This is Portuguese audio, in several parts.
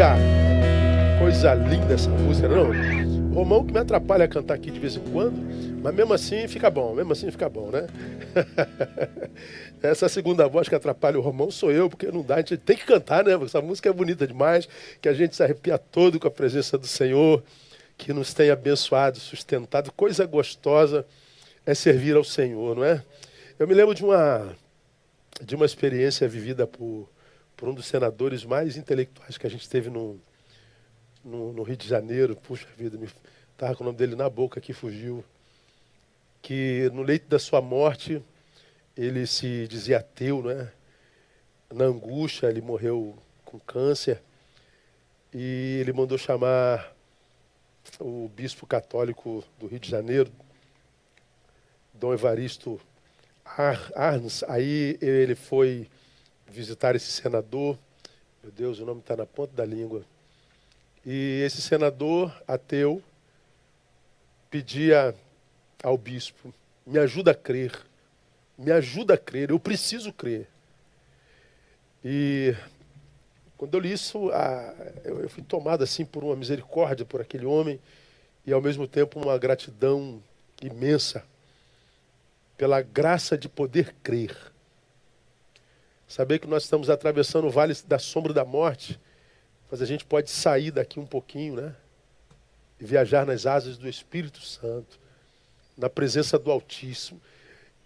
Aleluia! Coisa linda essa música, não? O Romão que me atrapalha a cantar aqui de vez em quando, mas mesmo assim fica bom, né? Essa segunda voz que atrapalha o Romão sou eu, porque não dá, a gente tem que cantar, né? Essa música é bonita demais, que a gente se arrepia todo com a presença do Senhor, que nos tem abençoado, sustentado. Coisa gostosa é servir ao Senhor, não é? Eu me lembro de uma experiência vivida por um dos senadores mais intelectuais que a gente teve no Rio de Janeiro. Puxa vida, estava com o nome dele na boca, que fugiu. Que no leito da sua morte, ele se dizia ateu, né? Na angústia, ele morreu com câncer. E ele mandou chamar o bispo católico do Rio de Janeiro, Dom Evaristo Arns. Aí ele foi visitar esse senador. Meu Deus, o nome está na ponta da língua. E esse senador ateu pedia ao bispo: me ajuda a crer, eu preciso crer. E quando eu li isso, eu fui tomado assim por uma misericórdia por aquele homem e ao mesmo tempo uma gratidão imensa pela graça de poder crer. Saber que nós estamos atravessando o vale da sombra da morte, mas a gente pode sair daqui um pouquinho, né? E viajar nas asas do Espírito Santo, na presença do Altíssimo.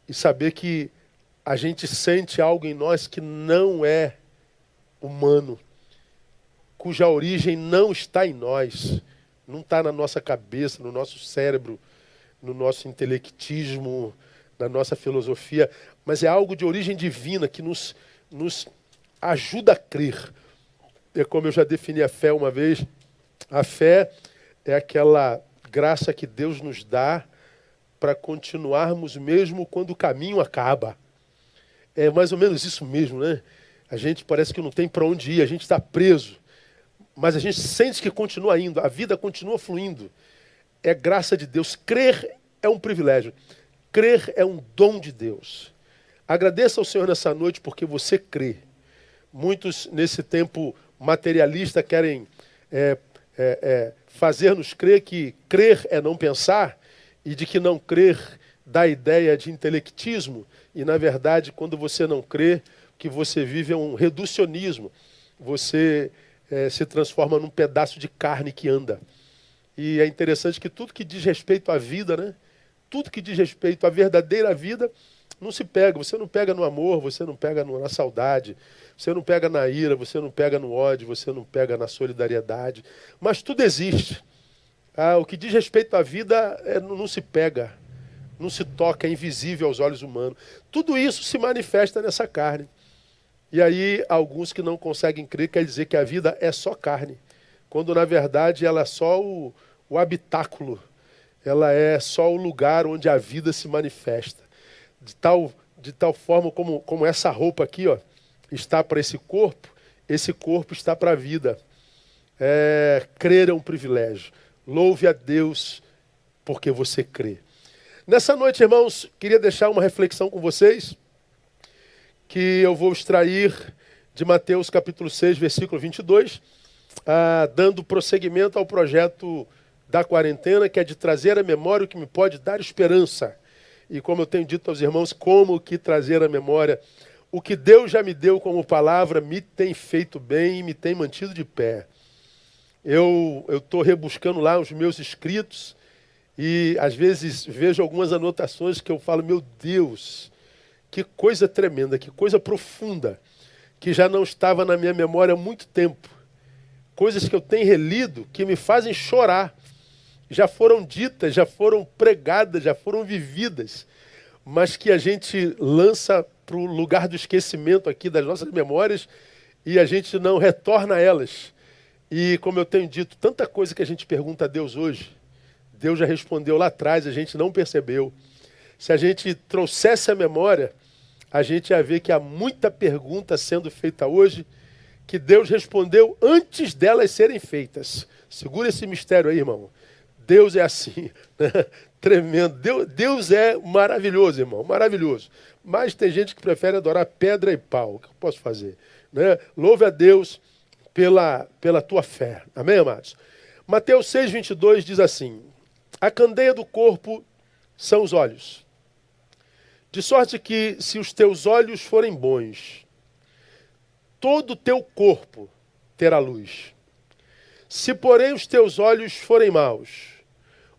E saber que a gente sente algo em nós que não é humano, cuja origem não está em nós, não está na nossa cabeça, no nosso cérebro, no nosso intelectismo, na nossa filosofia, mas é algo de origem divina que nos ajuda a crer. É como eu já defini a fé uma vez. A fé é aquela graça que Deus nos dá para continuarmos mesmo quando o caminho acaba. É mais ou menos isso mesmo, né? A gente parece que não tem para onde ir, a gente está preso, mas a gente sente que continua indo, a vida continua fluindo. É graça de Deus. Crer é um privilégio. Crer é um dom de Deus. Agradeça ao Senhor nessa noite porque você crê. Muitos, nesse tempo materialista, querem fazer-nos crer que crer é não pensar e de que não crer dá a ideia de intelectismo. E, na verdade, quando você não crê, o que você vive é um reducionismo. Você se transforma num pedaço de carne que anda. E é interessante que tudo que diz respeito à vida, né? Tudo que diz respeito à verdadeira vida, não se pega. Você não pega no amor, você não pega na saudade, você não pega na ira, você não pega no ódio, você não pega na solidariedade. Mas tudo existe. O que diz respeito à vida não se pega, não se toca, é invisível aos olhos humanos. Tudo isso se manifesta nessa carne. E aí, alguns que não conseguem crer, quer dizer que a vida é só carne, quando na verdade ela é só o habitáculo, ela é só o lugar onde a vida se manifesta. De tal forma como essa roupa aqui, ó, está para esse corpo está para a vida. Crer é um privilégio. Louve a Deus porque você crê. Nessa noite, irmãos, queria deixar uma reflexão com vocês, que eu vou extrair de Mateus capítulo 6, versículo 22, dando prosseguimento ao projeto da quarentena, que é de trazer à memória o que me pode dar esperança. E como eu tenho dito aos irmãos, como que trazer à memória o que Deus já me deu como palavra me tem feito bem e me tem mantido de pé. Eu estou rebuscando lá os meus escritos e às vezes vejo algumas anotações que eu falo: meu Deus, que coisa tremenda, que coisa profunda, que já não estava na minha memória há muito tempo. Coisas que eu tenho relido que me fazem chorar. Já foram ditas, já foram pregadas, já foram vividas, mas que a gente lança para o lugar do esquecimento aqui das nossas memórias e a gente não retorna a elas. E como eu tenho dito, tanta coisa que a gente pergunta a Deus hoje, Deus já respondeu lá atrás, a gente não percebeu. Se a gente trouxesse a memória, a gente ia ver que há muita pergunta sendo feita hoje que Deus respondeu antes delas serem feitas. Segura esse mistério aí, irmão. Deus é assim, né? Tremendo. Deus é maravilhoso, irmão, maravilhoso. Mas tem gente que prefere adorar pedra e pau. O que eu posso fazer? Né? Louve a Deus pela tua fé. Amém, amados? Mateus 6:22 diz assim: a candeia do corpo são os olhos. De sorte que, se os teus olhos forem bons, todo o teu corpo terá luz. Se, porém, os teus olhos forem maus,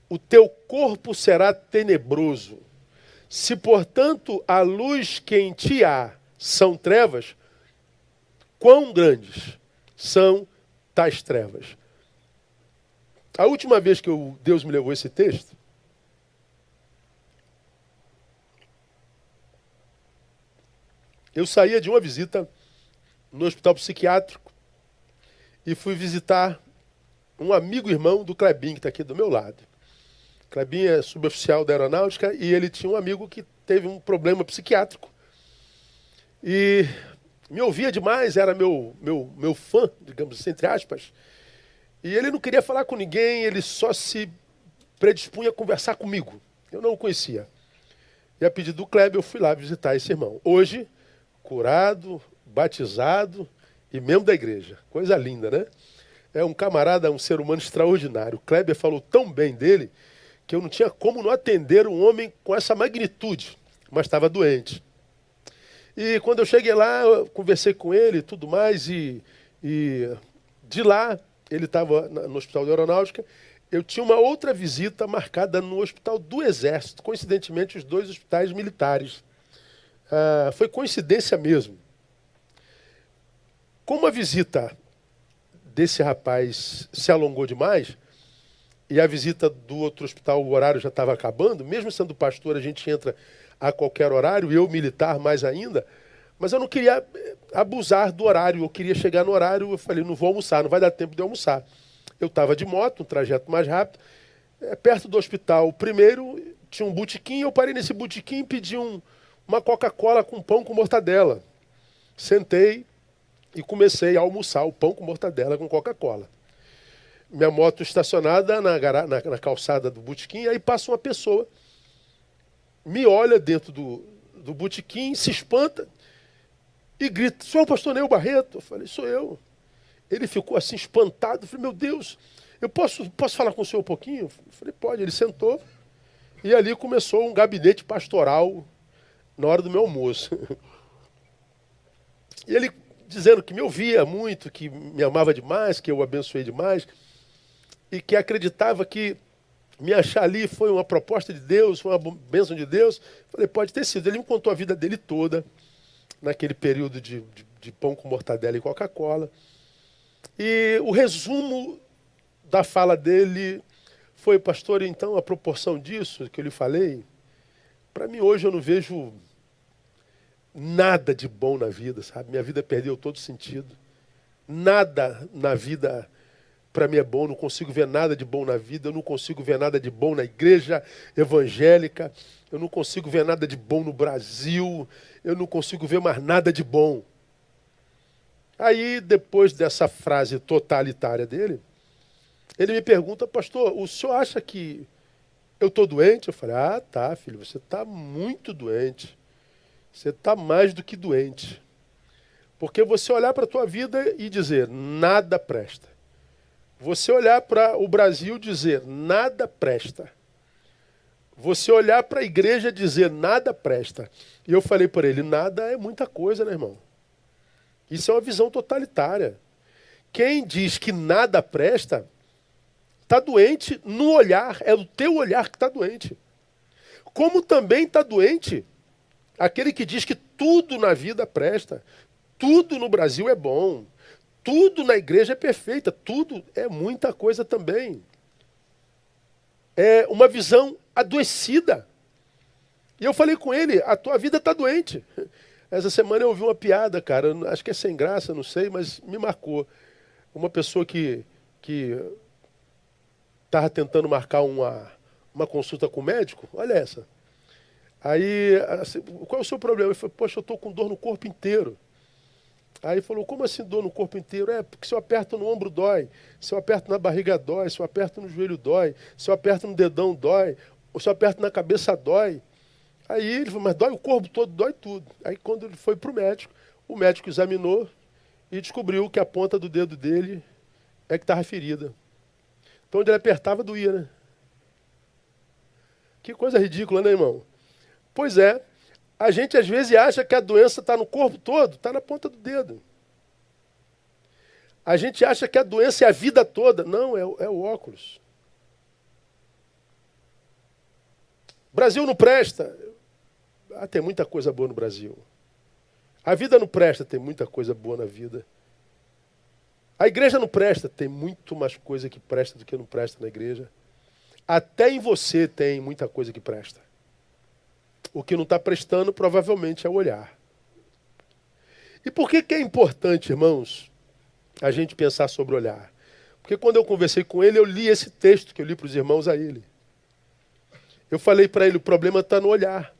o teu corpo será tenebroso. Se, portanto, a luz que em ti há são trevas, quão grandes são tais trevas? A última vez que Deus me levou esse texto, eu saía de uma visita no hospital psiquiátrico e fui visitar um amigo irmão do Clebinho, que está aqui do meu lado. O Clebinho é suboficial da aeronáutica e ele tinha um amigo que teve um problema psiquiátrico. E me ouvia demais, era meu fã, digamos assim, entre aspas. E ele não queria falar com ninguém, ele só se predispunha a conversar comigo. Eu não o conhecia. E a pedido do Kleber, eu fui lá visitar esse irmão. Hoje, curado, batizado e membro da igreja. Coisa linda, né? É um camarada, um ser humano extraordinário. O Kleber falou tão bem dele que eu não tinha como não atender um homem com essa magnitude, mas estava doente. E quando eu cheguei lá, eu conversei com ele e tudo mais, e de lá, ele estava no Hospital da Aeronáutica, eu tinha uma outra visita marcada no Hospital do Exército, coincidentemente os dois hospitais militares. Foi coincidência mesmo. Como a visita desse rapaz se alongou demais, e a visita do outro hospital, o horário já estava acabando, mesmo sendo pastor, a gente entra a qualquer horário, e eu militar mais ainda, mas eu não queria abusar do horário, eu queria chegar no horário, eu falei, não vou almoçar, não vai dar tempo de almoçar. Eu estava de moto, um trajeto mais rápido, perto do hospital, primeiro tinha um botequim, eu parei nesse botequim e pedi uma Coca-Cola com pão com mortadela. Sentei e comecei a almoçar o pão com mortadela com Coca-Cola. Minha moto estacionada na calçada do botequim, aí passa uma pessoa, me olha dentro do botequim, se espanta e grita, "Senhor pastor Neu Barreto?" Eu falei, "Sou eu." Ele ficou assim espantado, eu falei, "Meu Deus, eu posso falar com o senhor um pouquinho?" Eu falei, "Pode." Ele sentou e ali começou um gabinete pastoral na hora do meu almoço. E ele dizendo que me ouvia muito, que me amava demais, que eu o abençoei demais, e que acreditava que me achar ali foi uma proposta de Deus, foi uma bênção de Deus. Falei, pode ter sido. Ele me contou a vida dele toda, naquele período de pão com mortadela e Coca-Cola. E o resumo da fala dele foi, pastor, então a proporção disso que eu lhe falei, para mim hoje eu não vejo nada de bom na vida, sabe? Minha vida perdeu todo sentido. Nada na vida para mim é bom, não consigo ver nada de bom na vida, eu não consigo ver nada de bom na igreja evangélica, eu não consigo ver nada de bom no Brasil, eu não consigo ver mais nada de bom. Aí, depois dessa frase totalitária dele, ele me pergunta, pastor, o senhor acha que eu estou doente? Eu falei, tá, filho, você está muito doente. Você está mais do que doente. Porque você olhar para a tua vida e dizer, nada presta. Você olhar para o Brasil e dizer, nada presta. Você olhar para a igreja e dizer, nada presta. E eu falei para ele, nada é muita coisa, né, irmão? Isso é uma visão totalitária. Quem diz que nada presta, está doente no olhar. É o teu olhar que está doente. Como também está doente aquele que diz que tudo na vida presta. Tudo no Brasil é bom. Tudo na igreja é perfeita, tudo é muita coisa também. É uma visão adoecida. E eu falei com ele, a tua vida está doente. Essa semana eu ouvi uma piada, cara, acho que é sem graça, não sei, mas me marcou. Uma pessoa que estava tentando marcar uma consulta com o médico, olha essa. Aí, assim, qual é o seu problema? Ele falou, poxa, eu estou com dor no corpo inteiro. Aí ele falou, como assim dor no corpo inteiro? Porque se eu aperto no ombro dói, se eu aperto na barriga dói, se eu aperto no joelho dói, se eu aperto no dedão dói, ou se eu aperto na cabeça dói. Aí ele falou, mas dói o corpo todo, dói tudo. Aí quando ele foi para o médico examinou e descobriu que a ponta do dedo dele é que estava ferida. Então, onde ele apertava, doía, né? Que coisa ridícula, né, irmão? Pois é, a gente às vezes acha que a doença está no corpo todo, está na ponta do dedo. A gente acha que a doença é a vida toda. Não, é o óculos. O Brasil não presta. Tem muita coisa boa no Brasil. A vida não presta, tem muita coisa boa na vida. A igreja não presta, tem muito mais coisa que presta do que não presta na igreja. Até em você tem muita coisa que presta. O que não está prestando provavelmente é o olhar. E por que é importante, irmãos, a gente pensar sobre olhar? Porque quando eu conversei com ele, eu li esse texto que eu li para os irmãos a ele. Eu falei para ele, o problema está no olhar.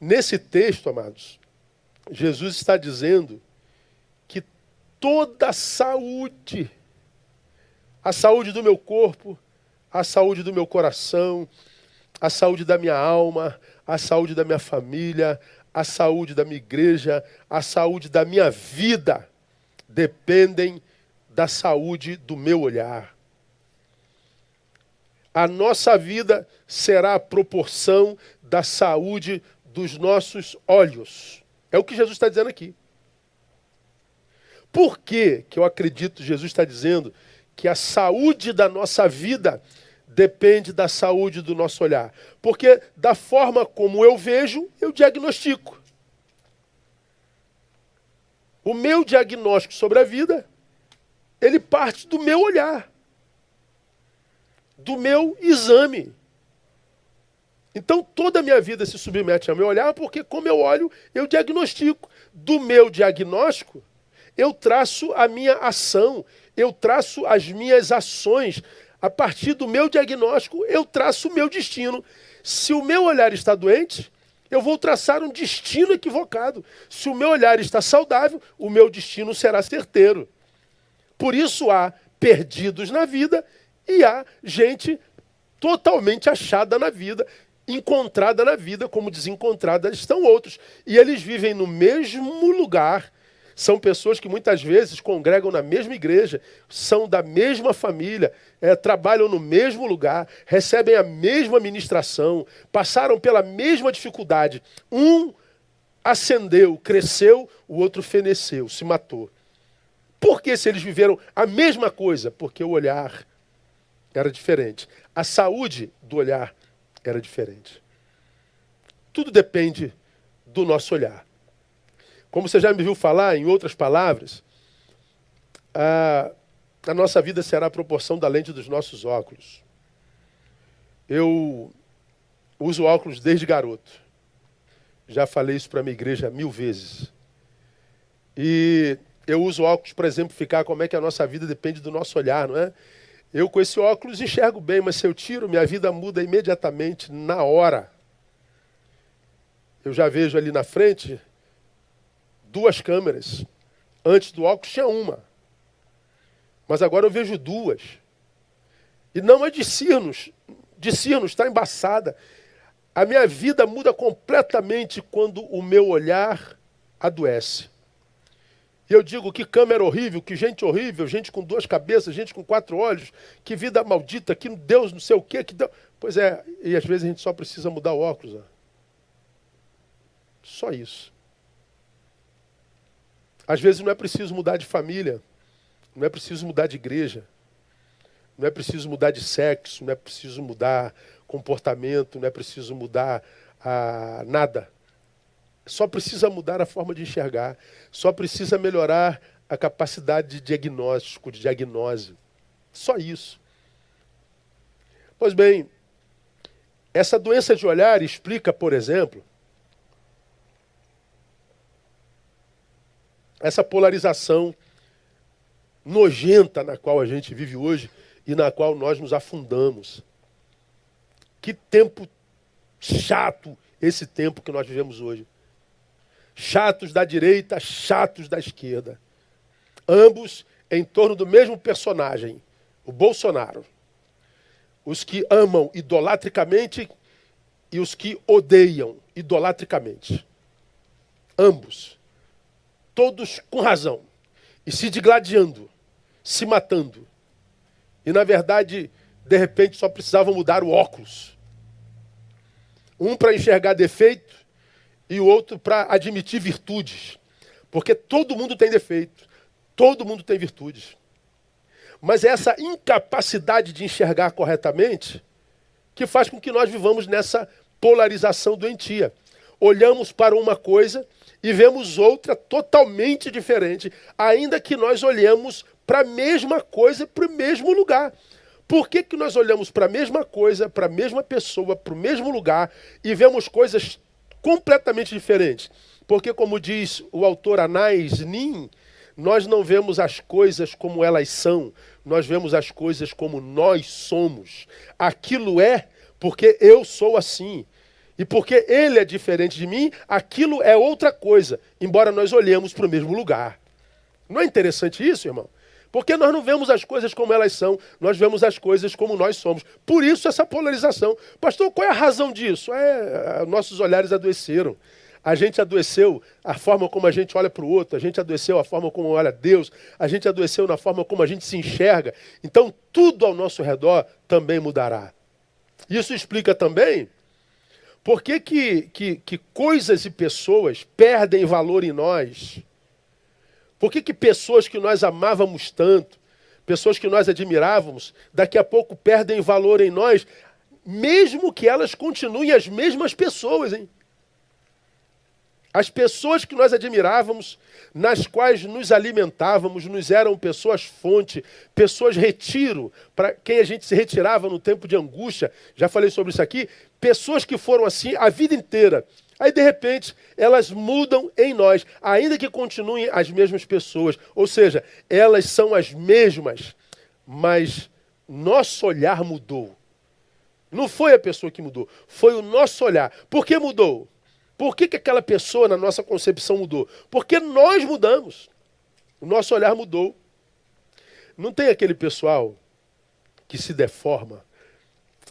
Nesse texto, amados, Jesus está dizendo que toda a saúde do meu corpo, a saúde do meu coração, a saúde da minha alma, a saúde da minha família, a saúde da minha igreja, a saúde da minha vida, dependem da saúde do meu olhar. A nossa vida será a proporção da saúde dos nossos olhos. É o que Jesus está dizendo aqui. Por que eu acredito que Jesus está dizendo que a saúde da nossa vida depende da saúde do nosso olhar? Porque da forma como eu vejo, eu diagnostico. O meu diagnóstico sobre a vida, ele parte do meu olhar, do meu exame. Então toda a minha vida se submete ao meu olhar, porque como eu olho, eu diagnostico. Do meu diagnóstico, eu traço a minha ação, eu traço as minhas ações. A partir do meu diagnóstico, eu traço o meu destino. Se o meu olhar está doente, eu vou traçar um destino equivocado. Se o meu olhar está saudável, o meu destino será certeiro. Por isso há perdidos na vida e há gente totalmente achada na vida, encontrada na vida, como desencontrada estão outros. E eles vivem no mesmo lugar. São pessoas que muitas vezes congregam na mesma igreja, são da mesma família, trabalham no mesmo lugar, recebem a mesma ministração, passaram pela mesma dificuldade. Um ascendeu, cresceu, o outro feneceu, se matou. Por que se eles viveram a mesma coisa? Porque o olhar era diferente. A saúde do olhar era diferente. Tudo depende do nosso olhar. Como você já me viu falar, em outras palavras, a nossa vida será a proporção da lente dos nossos óculos. Eu uso óculos desde garoto. Já falei isso para a minha igreja 1000 vezes. E eu uso óculos para exemplificar como é que a nossa vida depende do nosso olhar, não é? Eu com esse óculos enxergo bem, mas se eu tiro, minha vida muda imediatamente, na hora. Eu já vejo ali na frente 2 câmeras. Antes do óculos tinha uma. Mas agora eu vejo 2. E não é de Cirnos. De Cirnos está embaçada. A minha vida muda completamente quando o meu olhar adoece. E eu digo que câmera horrível, que gente horrível, gente com 2 cabeças, gente com 4 olhos, que vida maldita, que Deus não sei o quê. Que Deus... Pois é, e às vezes a gente só precisa mudar o óculos. Ó. Só isso. Às vezes não é preciso mudar de família, não é preciso mudar de igreja, não é preciso mudar de sexo, não é preciso mudar comportamento, não é preciso mudar nada. Só precisa mudar a forma de enxergar, só precisa melhorar a capacidade de diagnóstico, de diagnose. Só isso. Pois bem, essa doença de olhar explica, por exemplo, essa polarização nojenta na qual a gente vive hoje e na qual nós nos afundamos. Que tempo chato esse tempo que nós vivemos hoje. Chatos da direita, chatos da esquerda. Ambos em torno do mesmo personagem, o Bolsonaro. Os que amam idolatricamente e os que odeiam idolatricamente. Ambos. Todos com razão. e se digladiando, se matando. E, na verdade, de repente, só precisavam mudar o óculos. Um para enxergar defeito e o outro para admitir virtudes. Porque todo mundo tem defeito, todo mundo tem virtudes. Mas é essa incapacidade de enxergar corretamente que faz com que nós vivamos nessa polarização doentia. Olhamos para uma coisa e vemos outra totalmente diferente, ainda que nós olhemos para a mesma coisa, para o mesmo lugar. Por que nós olhamos para a mesma coisa, para a mesma pessoa, para o mesmo lugar e vemos coisas completamente diferentes? Porque, como diz o autor Anais Nin, nós não vemos as coisas como elas são, nós vemos as coisas como nós somos. Aquilo é porque eu sou assim. E porque ele é diferente de mim, aquilo é outra coisa, embora nós olhemos para o mesmo lugar. Não é interessante isso, irmão? Porque nós não vemos as coisas como elas são, nós vemos as coisas como nós somos. Por isso essa polarização. Pastor, qual é a razão disso? Nossos olhares adoeceram. A gente adoeceu a forma como a gente olha para o outro, a gente adoeceu a forma como olha Deus, a gente adoeceu na forma como a gente se enxerga. Então tudo ao nosso redor também mudará. Isso explica também por que coisas e pessoas perdem valor em nós. Por que pessoas que nós amávamos tanto, pessoas que nós admirávamos, daqui a pouco perdem valor em nós, mesmo que elas continuem as mesmas pessoas, hein? As pessoas que nós admirávamos, nas quais nos alimentávamos, nos eram pessoas fonte, pessoas retiro, para quem a gente se retirava no tempo de angústia, já falei sobre isso aqui, pessoas que foram assim a vida inteira. Aí, de repente, elas mudam em nós, ainda que continuem as mesmas pessoas. Ou seja, elas são as mesmas, mas nosso olhar mudou. Não foi a pessoa que mudou, foi o nosso olhar. Por que mudou? Por que aquela pessoa, na nossa concepção, mudou? Porque nós mudamos. O nosso olhar mudou. Não tem aquele pessoal que se deforma,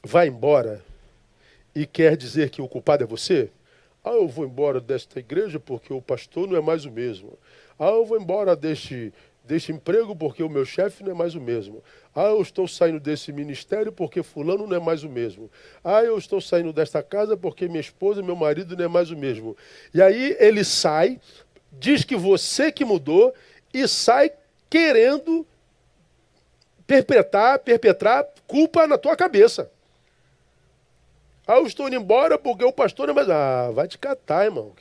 vai embora e quer dizer que o culpado é você? Eu vou embora desta igreja porque o pastor não é mais o mesmo. Eu vou embora deste emprego porque o meu chefe não é mais o mesmo. Eu estou saindo desse ministério porque fulano não é mais o mesmo. Eu estou saindo desta casa porque minha esposa e meu marido não é mais o mesmo. E aí ele sai, diz que você que mudou e sai querendo perpetrar culpa na tua cabeça. Eu estou indo embora porque o pastor não é mais... vai te catar, irmão.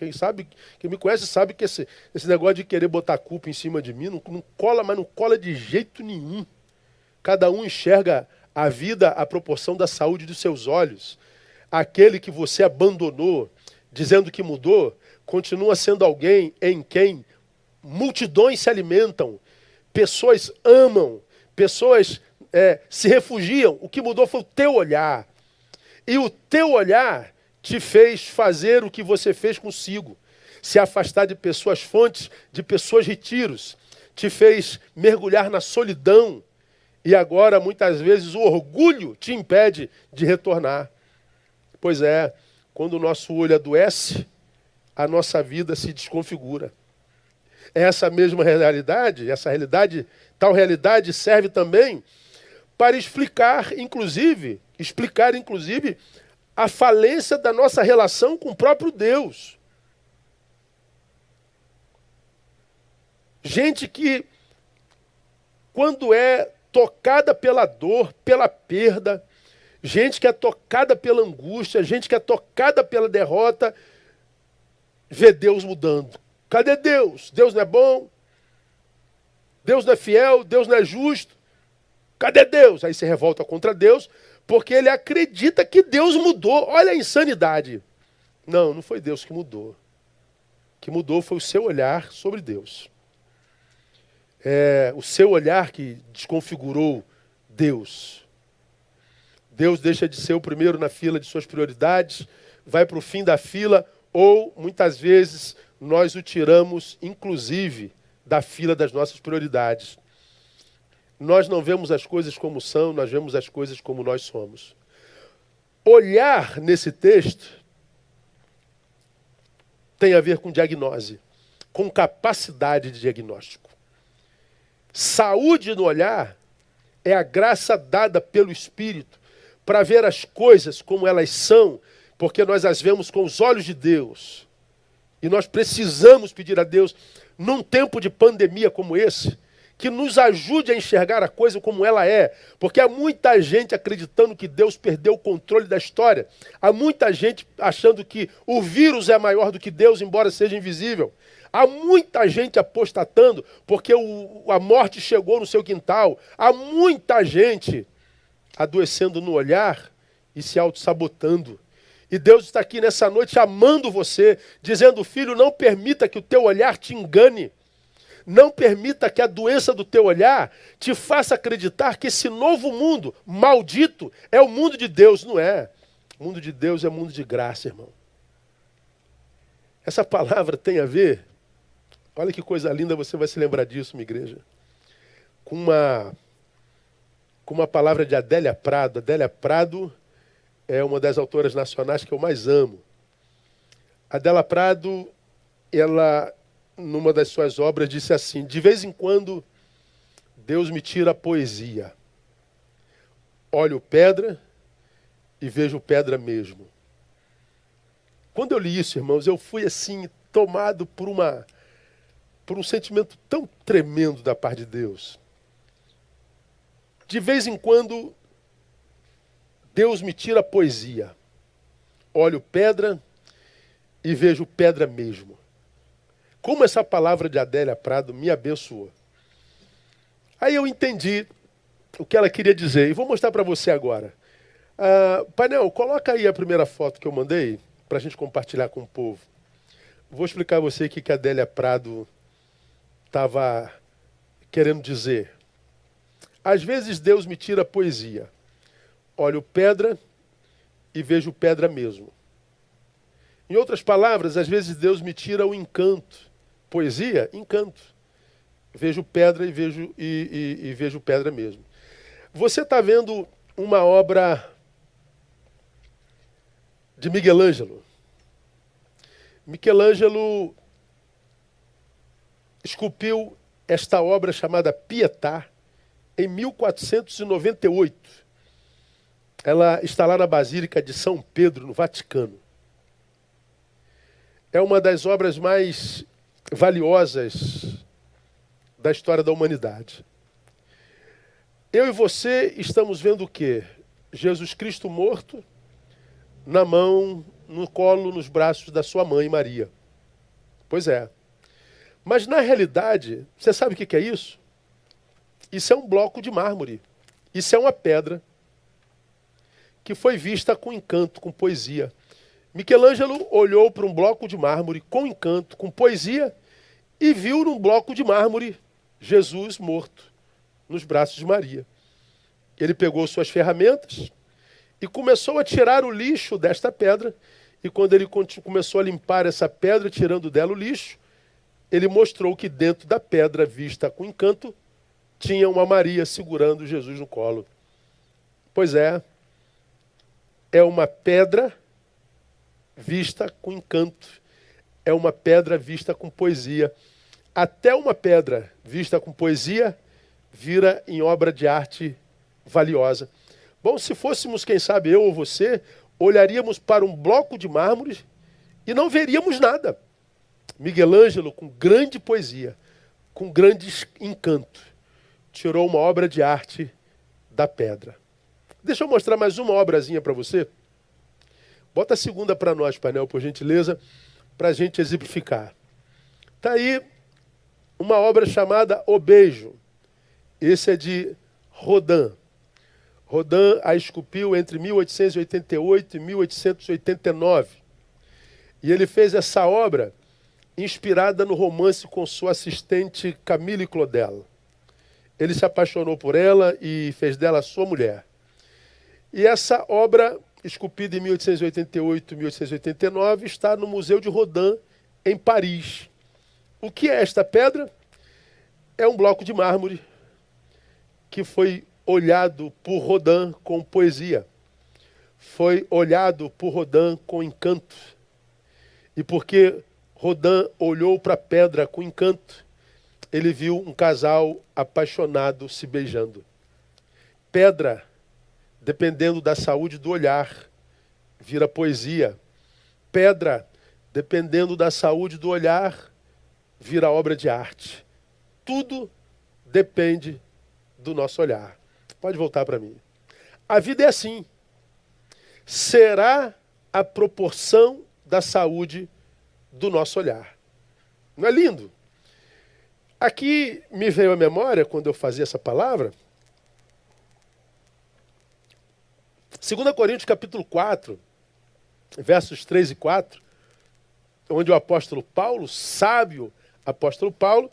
Quem me conhece sabe que esse negócio de querer botar culpa em cima de mim não cola, mas não cola de jeito nenhum. Cada um enxerga a vida à proporção da saúde dos seus olhos. Aquele que você abandonou, dizendo que mudou, continua sendo alguém em quem multidões se alimentam, pessoas amam, pessoas se refugiam. O que mudou foi o teu olhar. E o teu olhar te fez fazer o que você fez consigo. Se afastar de pessoas fontes, de pessoas retiros. Te fez mergulhar na solidão. E agora, muitas vezes, o orgulho te impede de retornar. Pois é, quando o nosso olho adoece, a nossa vida se desconfigura. Essa mesma realidade, tal realidade serve também para explicar, inclusive, a falência da nossa relação com o próprio Deus. Gente que, quando é tocada pela dor, pela perda, gente que é tocada pela angústia, gente que é tocada pela derrota, vê Deus mudando. Cadê Deus? Deus não é bom? Deus não é fiel? Deus não é justo? Cadê Deus? Aí se revolta contra Deus, porque ele acredita que Deus mudou. Olha a insanidade. Não foi Deus que mudou. O que mudou foi o seu olhar sobre Deus. O seu olhar que desconfigurou Deus. Deus deixa de ser o primeiro na fila de suas prioridades, vai para o fim da fila, ou muitas vezes nós o tiramos, inclusive, da fila das nossas prioridades. Nós não vemos as coisas como são, nós vemos as coisas como nós somos. Olhar nesse texto tem a ver com diagnose, com capacidade de diagnóstico. Saúde no olhar é a graça dada pelo Espírito para ver as coisas como elas são, porque nós as vemos com os olhos de Deus. E nós precisamos pedir a Deus, num tempo de pandemia como esse, que nos ajude a enxergar a coisa como ela é. Porque há muita gente acreditando que Deus perdeu o controle da história. Há muita gente achando que o vírus é maior do que Deus, embora seja invisível. Há muita gente apostatando porque a morte chegou no seu quintal. Há muita gente adoecendo no olhar e se auto-sabotando. E Deus está aqui nessa noite amando você, dizendo, filho, não permita que o teu olhar te engane. Não permita que a doença do teu olhar te faça acreditar que esse novo mundo maldito é o mundo de Deus. Não é. O mundo de Deus é mundo de graça, irmão. Essa palavra tem a ver, olha que coisa linda, você vai se lembrar disso, minha igreja, com uma palavra de Adélia Prado. Adélia Prado é uma das autoras nacionais que eu mais amo. Adélia Prado, ela, numa das suas obras, disse assim, de vez em quando, Deus me tira a poesia. Olho pedra e vejo pedra mesmo. Quando eu li isso, irmãos, eu fui assim, tomado por um sentimento tão tremendo da parte de Deus. De vez em quando, Deus me tira a poesia. Olho pedra e vejo pedra mesmo. Como essa palavra de Adélia Prado me abençoou. Aí eu entendi o que ela queria dizer. E vou mostrar para você agora. Painel, coloca aí a primeira foto que eu mandei para a gente compartilhar com o povo. Vou explicar a você o que a Adélia Prado estava querendo dizer. Às vezes Deus me tira a poesia. Olho pedra e vejo pedra mesmo. Em outras palavras, às vezes Deus me tira o encanto. Poesia, encanto. Vejo pedra e vejo pedra mesmo. Você está vendo uma obra de Michelangelo. Michelangelo esculpiu esta obra chamada Pietà em 1498. Ela está lá na Basílica de São Pedro, no Vaticano. É uma das obras mais valiosas da história da humanidade. Eu e você estamos vendo o quê? Jesus Cristo morto, na mão, no colo, nos braços da sua mãe, Maria. Pois é. Mas na realidade, você sabe o que é isso? Isso é um bloco de mármore. Isso é uma pedra que foi vista com encanto, com poesia. Michelangelo olhou para um bloco de mármore com encanto, com poesia, e viu num bloco de mármore Jesus morto nos braços de Maria. Ele pegou suas ferramentas e começou a tirar o lixo desta pedra. E quando ele começou a limpar essa pedra, tirando dela o lixo, ele mostrou que dentro da pedra vista com encanto, tinha uma Maria segurando Jesus no colo. Pois é uma pedra vista com encanto. É uma pedra vista com poesia. Até uma pedra vista com poesia vira em obra de arte valiosa. Bom, se fôssemos, quem sabe, eu ou você, olharíamos para um bloco de mármore e não veríamos nada. Michelangelo, com grande poesia, com grande encanto, tirou uma obra de arte da pedra. Deixa eu mostrar mais uma obrazinha para você. Bota a segunda para nós, painel, por gentileza, para a gente exemplificar. Está aí uma obra chamada O Beijo. Esse é de Rodin. Rodin a esculpiu entre 1888 e 1889. E ele fez essa obra inspirada no romance com sua assistente Camille Claudel. Ele se apaixonou por ela e fez dela sua mulher. E essa obra, esculpida em 1888 e 1889, está no Museu de Rodin, em Paris. O que é esta pedra? É um bloco de mármore que foi olhado por Rodin com poesia. Foi olhado por Rodin com encanto. E porque Rodin olhou para a pedra com encanto, ele viu um casal apaixonado se beijando. Pedra, dependendo da saúde do olhar, vira poesia. Pedra, dependendo da saúde do olhar, vira obra de arte. Tudo depende do nosso olhar. Pode voltar para mim. A vida é assim. Será a proporção da saúde do nosso olhar. Não é lindo? Aqui me veio à memória, quando eu fazia essa palavra, 2 Coríntios capítulo 4, versos 3 e 4, onde o apóstolo Paulo, sábio apóstolo Paulo,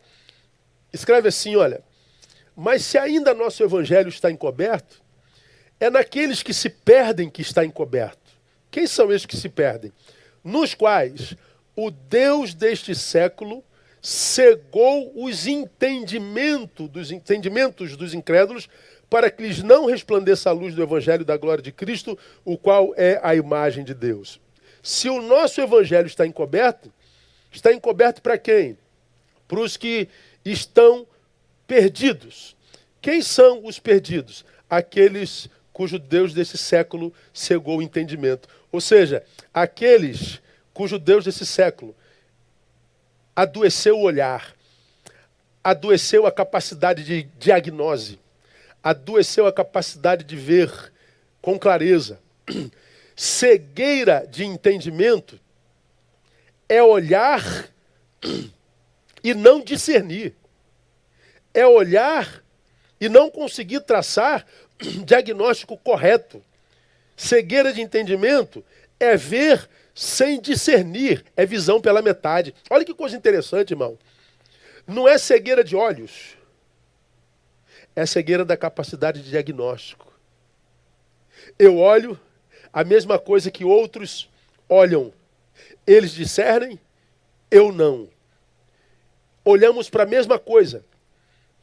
escreve assim, olha, mas se ainda nosso evangelho está encoberto, é naqueles que se perdem que está encoberto. Quem são esses que se perdem? Nos quais o Deus deste século cegou os entendimentos dos incrédulos, para que lhes não resplandeça a luz do evangelho da glória de Cristo, o qual é a imagem de Deus. Se o nosso evangelho está encoberto para quem? Para os que estão perdidos. Quem são os perdidos? Aqueles cujo Deus desse século cegou o entendimento. Ou seja, aqueles cujo Deus desse século adoeceu o olhar, adoeceu a capacidade de diagnose, adoeceu a capacidade de ver com clareza. Cegueira de entendimento é olhar e não discernir. É olhar e não conseguir traçar diagnóstico correto. Cegueira de entendimento é ver sem discernir, é visão pela metade. Olha que coisa interessante, irmão. Não é cegueira de olhos, é cegueira da capacidade de diagnóstico. Eu olho a mesma coisa que outros olham. Eles discernem, eu não. Olhamos para a mesma coisa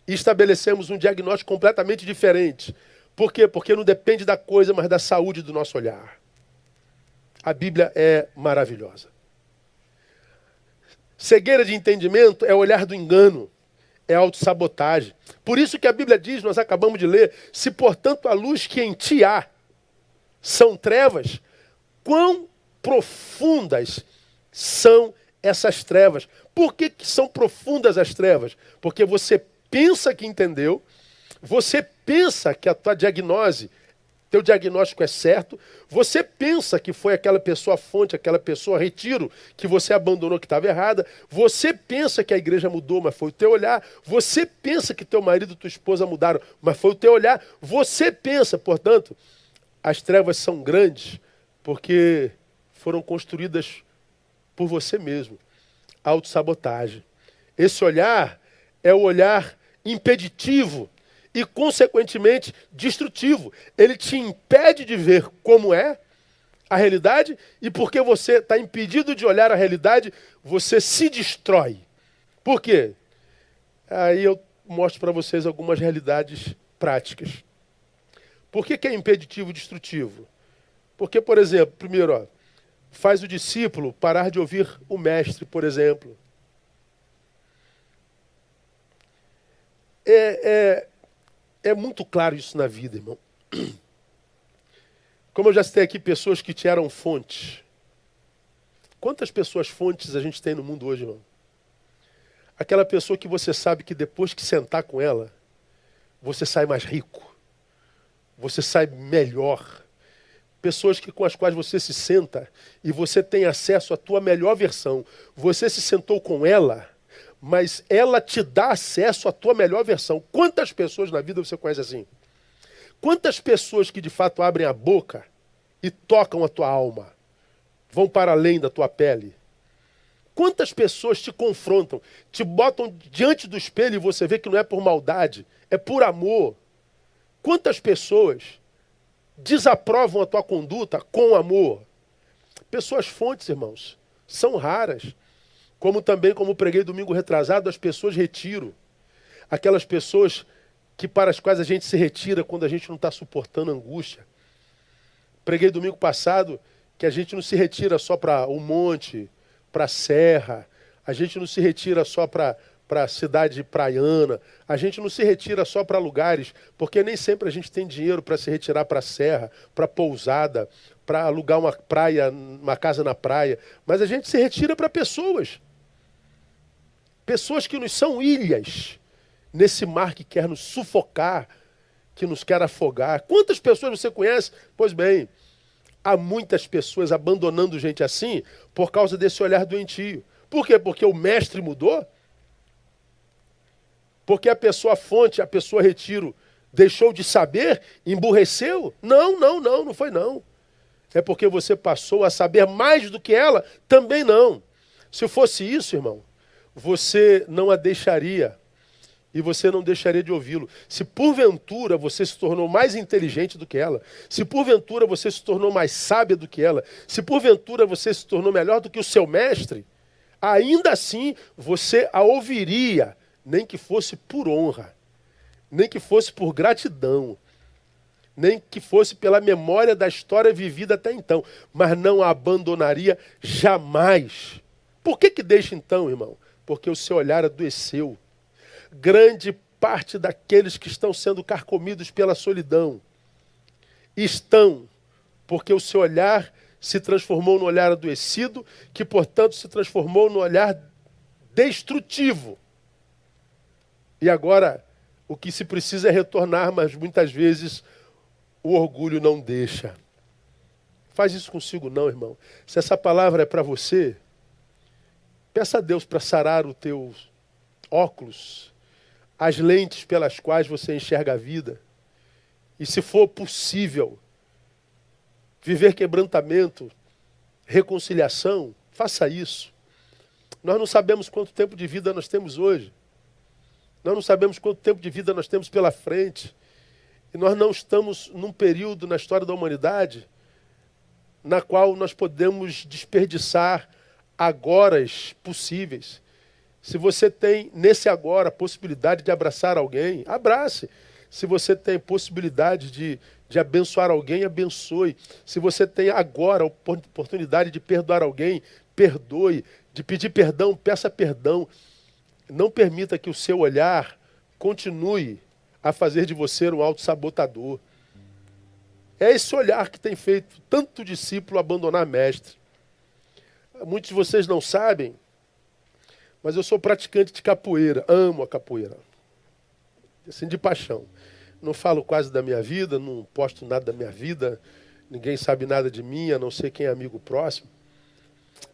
e estabelecemos um diagnóstico completamente diferente. Por quê? Porque não depende da coisa, mas da saúde do nosso olhar. A Bíblia é maravilhosa. Cegueira de entendimento é olhar do engano, é autossabotagem. Por isso que a Bíblia diz, nós acabamos de ler, se portanto a luz que em ti há são trevas, quão profundas são essas trevas. Por que são profundas as trevas? Porque você pensa que entendeu, você pensa que a tua diagnose, teu diagnóstico é certo, você pensa que foi aquela pessoa fonte, aquela pessoa retiro, que você abandonou que estava errada, você pensa que a igreja mudou, mas foi o teu olhar, você pensa que teu marido e tua esposa mudaram, mas foi o teu olhar, você pensa, portanto, as trevas são grandes porque foram construídas por você mesmo. Autossabotagem. Esse olhar é o olhar impeditivo e, consequentemente, destrutivo. Ele te impede de ver como é a realidade e porque você está impedido de olhar a realidade, você se destrói. Por quê? Aí eu mostro para vocês algumas realidades práticas. Por que é impeditivo e destrutivo? Porque, por exemplo, primeiro, faz o discípulo parar de ouvir o mestre, por exemplo. É muito claro isso na vida, irmão. Como eu já citei aqui, pessoas que te eram fontes. Quantas pessoas fontes a gente tem no mundo hoje, irmão? Aquela pessoa que você sabe que depois que sentar com ela, você sai mais rico. Você sai melhor. Pessoas com as quais você se senta e você tem acesso à tua melhor versão. Você se sentou com ela, mas ela te dá acesso à tua melhor versão. Quantas pessoas na vida você conhece assim? Quantas pessoas que de fato abrem a boca e tocam a tua alma? Vão para além da tua pele? Quantas pessoas te confrontam, te botam diante do espelho e você vê que não é por maldade, é por amor? Quantas pessoas desaprovam a tua conduta com amor? Pessoas fontes, irmãos, são raras. Como também, como preguei domingo retrasado, as pessoas retiro. Aquelas pessoas para as quais a gente se retira quando a gente não está suportando angústia. Preguei domingo passado que a gente não se retira só para o monte, para a serra. A gente não se retira só para para a cidade praiana. A gente não se retira só para lugares, porque nem sempre a gente tem dinheiro para se retirar para a serra, para pousada, para alugar uma praia, uma casa na praia. Mas a gente se retira para pessoas. Pessoas que nos são ilhas nesse mar que quer nos sufocar, que nos quer afogar. Quantas pessoas você conhece? Pois bem, há muitas pessoas abandonando gente assim por causa desse olhar doentio. Por quê? Porque o mestre mudou? Porque a pessoa fonte, a pessoa retiro, deixou de saber, emburreceu? Não foi não. É porque você passou a saber mais do que ela? Também não. Se fosse isso, irmão, você não a deixaria e você não deixaria de ouvi-lo. Se porventura você se tornou mais inteligente do que ela, se porventura você se tornou mais sábia do que ela, se porventura você se tornou melhor do que o seu mestre, ainda assim você a ouviria, nem que fosse por honra, nem que fosse por gratidão, nem que fosse pela memória da história vivida até então, mas não a abandonaria jamais. Por que deixa então, irmão? Porque o seu olhar adoeceu. Grande parte daqueles que estão sendo carcomidos pela solidão estão porque o seu olhar se transformou no olhar adoecido, que, portanto, se transformou no olhar destrutivo. E agora, o que se precisa é retornar, mas muitas vezes o orgulho não deixa. Faz isso consigo não, irmão. Se essa palavra é para você, peça a Deus para sarar os teus óculos, as lentes pelas quais você enxerga a vida. E se for possível, viver quebrantamento, reconciliação, faça isso. Nós não sabemos quanto tempo de vida nós temos hoje. Nós não sabemos quanto tempo de vida nós temos pela frente. E nós não estamos num período na história da humanidade na qual nós podemos desperdiçar agoras possíveis. Se você tem nesse agora a possibilidade de abraçar alguém, abrace. Se você tem possibilidade de abençoar alguém, abençoe. Se você tem agora a oportunidade de perdoar alguém, perdoe. De pedir perdão, peça perdão. Não permita que o seu olhar continue a fazer de você um autossabotador. É esse olhar que tem feito tanto discípulo abandonar mestre. Muitos de vocês não sabem, mas eu sou praticante de capoeira, amo a capoeira. Assim, de paixão. Não falo quase da minha vida, não posto nada da minha vida, ninguém sabe nada de mim, a não ser quem é amigo próximo.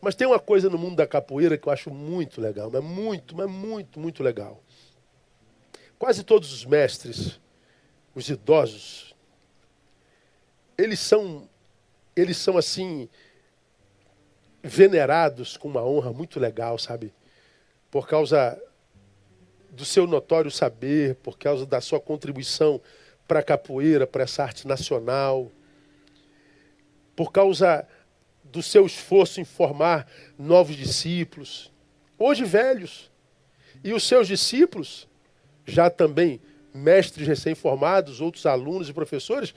Mas tem uma coisa no mundo da capoeira que eu acho muito legal, mas muito legal. Quase todos os mestres, os idosos, eles são assim, venerados com uma honra muito legal, sabe? Por causa do seu notório saber, por causa da sua contribuição para a capoeira, para essa arte nacional, por causa do seu esforço em formar novos discípulos, hoje velhos, e os seus discípulos, já também mestres recém-formados, outros alunos e professores,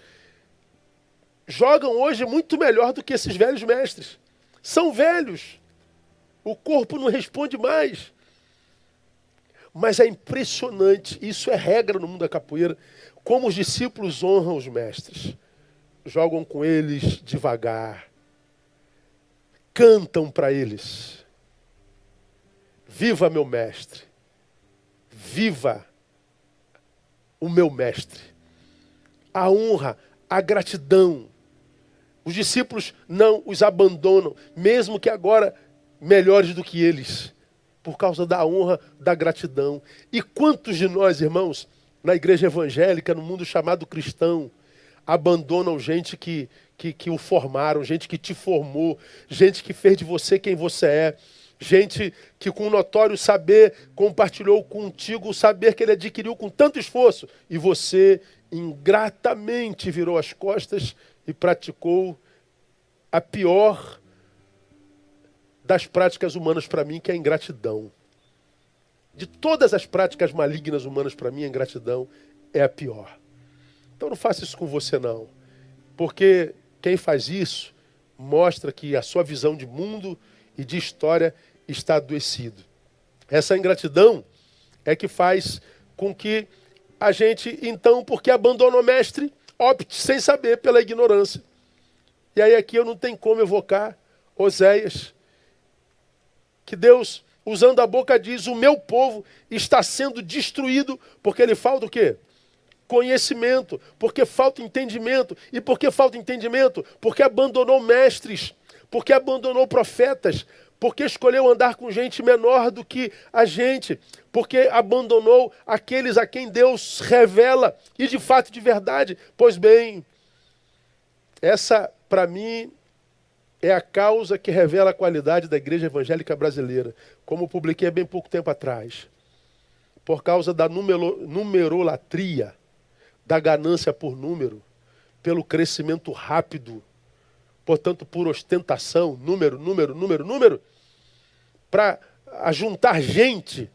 jogam hoje muito melhor do que esses velhos mestres. São velhos, o corpo não responde mais. Mas é impressionante, isso é regra no mundo da capoeira, como os discípulos honram os mestres. Jogam com eles devagar, cantam para eles. Viva meu mestre, viva o meu mestre. A honra, a gratidão. Os discípulos não os abandonam, mesmo que agora melhores do que eles, por causa da honra, da gratidão. E quantos de nós, irmãos, na igreja evangélica, no mundo chamado cristão, abandonam gente que o formaram, gente que te formou, gente que fez de você quem você é, gente que com notório saber compartilhou contigo o saber que ele adquiriu com tanto esforço, e você ingratamente virou as costas e praticou a pior das práticas humanas para mim, que é a ingratidão. De todas as práticas malignas humanas para mim, a ingratidão é a pior. Então não faça isso com você não. Porque quem faz isso mostra que a sua visão de mundo e de história está adoecido. Essa ingratidão é que faz com que a gente, então, porque abandonou o mestre, opte sem saber pela ignorância. E aí aqui eu não tenho como evocar Oséias, que Deus, usando a boca, diz: o meu povo está sendo destruído porque ele falta o quê? Conhecimento, porque falta entendimento. E por que falta entendimento? Porque abandonou mestres, porque abandonou profetas, porque escolheu andar com gente menor do que a gente, porque abandonou aqueles a quem Deus revela, e de fato, de verdade. Pois bem, essa, para mim, é a causa que revela a qualidade da igreja evangélica brasileira, como publiquei há bem pouco tempo atrás. Por causa da numerolatria, da ganância por número, pelo crescimento rápido, portanto, por ostentação, número, para ajuntar gente,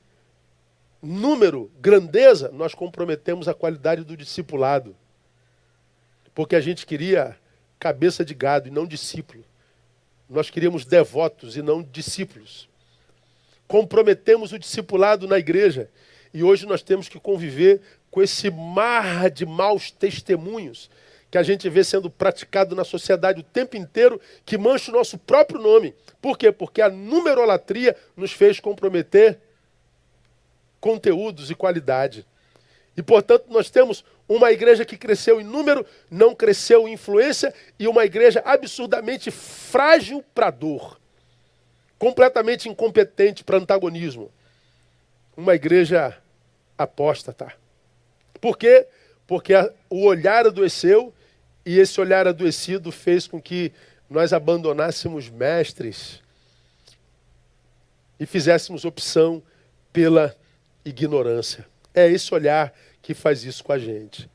número, grandeza, nós comprometemos a qualidade do discipulado. Porque a gente queria cabeça de gado e não discípulo. Nós queríamos devotos e não discípulos. Comprometemos o discipulado na igreja. E hoje nós temos que conviver com esse mar de maus testemunhos que a gente vê sendo praticado na sociedade o tempo inteiro, que mancha o nosso próprio nome. Por quê? Porque a numerolatria nos fez comprometer conteúdos e qualidade. E, portanto, nós temos uma igreja que cresceu em número, não cresceu em influência, e uma igreja absurdamente frágil para a dor, completamente incompetente para antagonismo. Uma igreja apóstata. Por quê? Porque o olhar adoeceu, e esse olhar adoecido fez com que nós abandonássemos mestres e fizéssemos opção pela ignorância. É esse olhar que faz isso com a gente.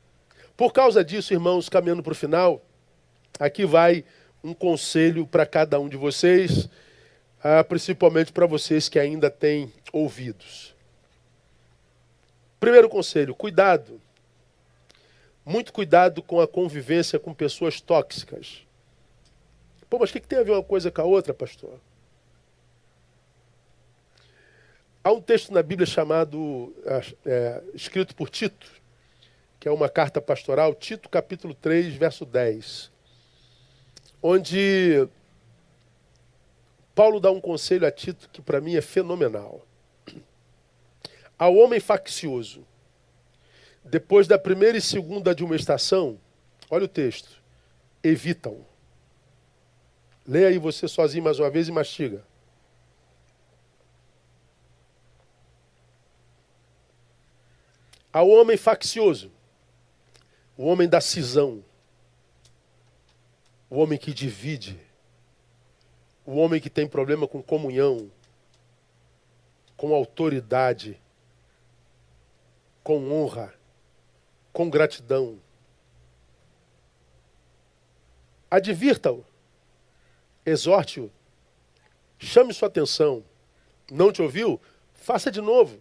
Por causa disso, irmãos, caminhando para o final, aqui vai um conselho para cada um de vocês, principalmente para vocês que ainda têm ouvidos. Primeiro conselho: cuidado. Muito cuidado com a convivência com pessoas tóxicas. Pô, mas o que tem a ver uma coisa com a outra, pastor? Há um texto na Bíblia chamado, escrito por Tito, que é uma carta pastoral, Tito capítulo 3, verso 10, onde Paulo dá um conselho a Tito que para mim é fenomenal. Ao homem faccioso, depois da primeira e segunda admoestação, olha o texto, evita-o. Leia aí você sozinho mais uma vez e mastiga. Ao homem faccioso, o homem da cisão, o homem que divide, o homem que tem problema com comunhão, com autoridade, com honra, com gratidão. Advirta-o, exorte-o, chame sua atenção. Não te ouviu? Faça de novo.